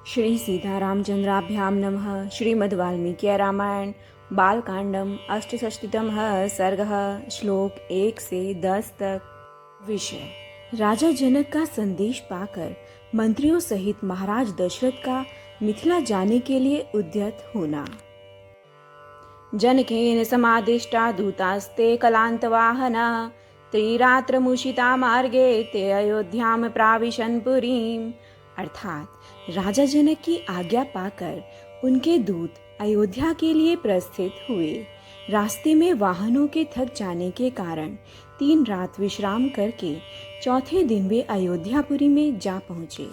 श्री सीतारामचंद्राभ्यां नमः। श्रीमद् वाल्मीकि रामायण बालकांडम अष्टषष्टितमः सर्गः। श्लोक 1 से 10 तक। विषय: राजा जनक का संदेश पाकर मंत्रियों सहित महाराज दशरथ का मिथिला जाने के लिए उद्यत होना। जनकेन समादिष्टा दूतास्ते कलांतवाहना त्रिरात्रमुषिता मार्गे ते अयोध्याम प्राविशन पुरीम। अर्थात राजा जनक की आज्ञा पाकर उनके दूत अयोध्या के लिए प्रस्थित हुए। रास्ते में वाहनों के थक जाने के कारण 3 रात विश्राम करके चौथे दिन वे अयोध्यापुरी में जा पहुँचे।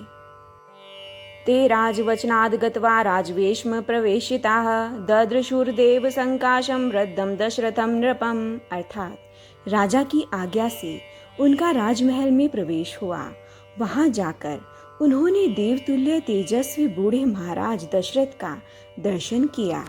ते राजवचनाद् गत्वा राजवेश्म प्रवेशिताः ददृशुर्देव संकाशं वृद्धं दशरथं नृपम्। अर्थात राजा की आज्ञा से उनका राजमहल में प्रवेश हुआ। वहां जाकर उन्होंने देवतुल्य तेजस्वी बूढ़े महाराज दशरथ का दर्शन किया।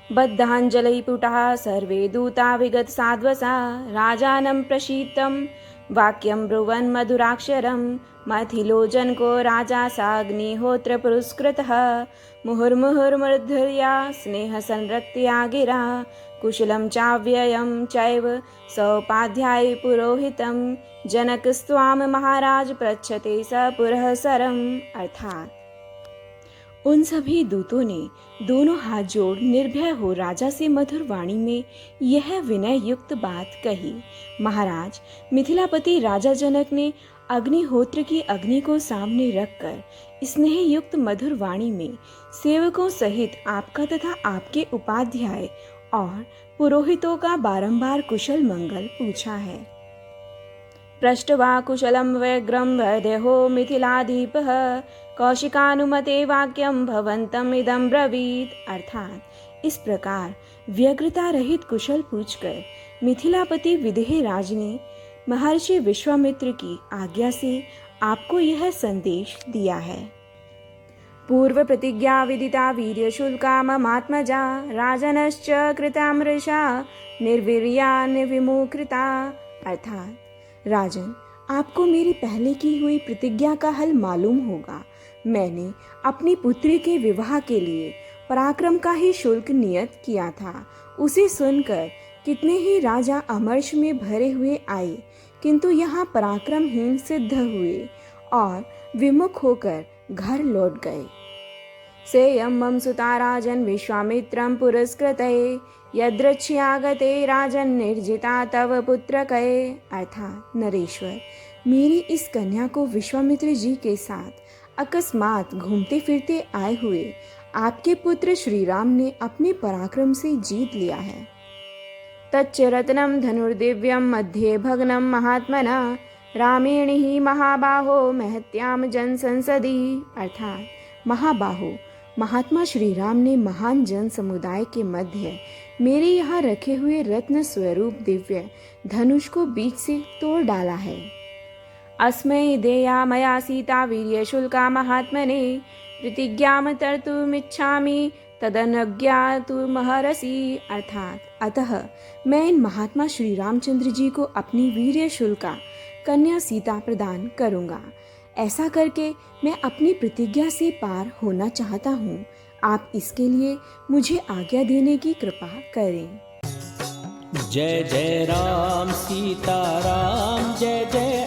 बद्धांजलिपुटाः सर्वे दूता विगत साध्वसा राजानं प्रशीतं वाक्यं ब्रुवन् मधुराक्षरं मैथिलो जनको राजा साग्निहोत्र पुरस्कृतः मुहुर्मुहुर्मृद्धया स्नेह संरक्त्या गिरा कुशलं चाव्ययं चैव सौपाध्याय पुरोहितं जनकस्त्वां महाराज पृच्छते स पुरःसरम्। अर्थात उन सभी दूतों ने दोनों हाथ जोड़ निर्भय हो राजा से मधुर वाणी में यह विनय युक्त बात कही। महाराज, मिथिलापति राजा जनक ने अग्निहोत्र की अग्नि को सामने रखकर स्नेह युक्त मधुर वाणी में सेवकों सहित आपका तथा आपके उपाध्याय और पुरोहितों का बारंबार कुशल मंगल पूछा है। पृष्ट्वा कुशलं व्यग्रं वैदेहो मिथिलाधीपः कौशिकानुमते वाक्यं भवन्तम् इदं ब्रवीत। अर्थात इस प्रकार व्यग्रता रहित कुशल पूछकर मिथिलापति विदेह राज ने महर्षि विश्वामित्र की आज्ञा से आपको यह संदेश दिया है। पूर्व प्रतिज्ञा विदिता वीर्य शुल्का ममात्मजा राजनश्च कृतामृषा निर्वीर्या निर्विमुखृता। अर्थात राजन, आपको मेरी पहले की हुई प्रतिज्ञा का हल मालूम होगा। मैंने अपनी पुत्री के विवाह के लिए पराक्रम का ही शुल्क नियत किया था। उसे सुनकर कितने ही राजा अमर्ष में भरे हुए आए, किंतु यहाँ पराक्रमहीन सिद्ध हुए और विमुख होकर घर लौट गए। सेयं मम सुता राजन् विश्वामित्रं पुरस्कृतये यदृच्छयागते राजन् निर्जिता तव पुत्रकये। अर्थात नरेश्वर, मेरी इस कन्या को विश्वामित्र जी के साथ अकस्मात घूमते फिरते आए हुए आपके पुत्र श्री राम ने अपने पराक्रम से जीत लिया है। तच्च रत्नं धनुर्दिव्यं मध्ये भग्नं महात्मना रामेण ही महाबाहो महत्याम जन संसदी। अर्थात महाबाहो, महात्मा श्री राम ने महान जन समुदाय के मध्य मेरे यहाँ रखे हुए रत्न स्वरूप दिव्य धनुष को बीच से तोड़ डाला है। अस्मै देया मया सीता वीर्य शुल्का महात्मने प्रतिज्ञां तर्तुमिच्छामि तदनज्ञातु महर्षि। अर्थात अतः मैं इन महात्मा श्री रामचंद्र जी को अपनी वीर्य शुल्का कन्या सीता प्रदान करूंगा। ऐसा करके मैं अपनी प्रतिज्ञा से पार होना चाहता हूँ। आप इसके लिए मुझे आज्ञा देने की कृपा करें। जय जय राम सीता राम, जय जय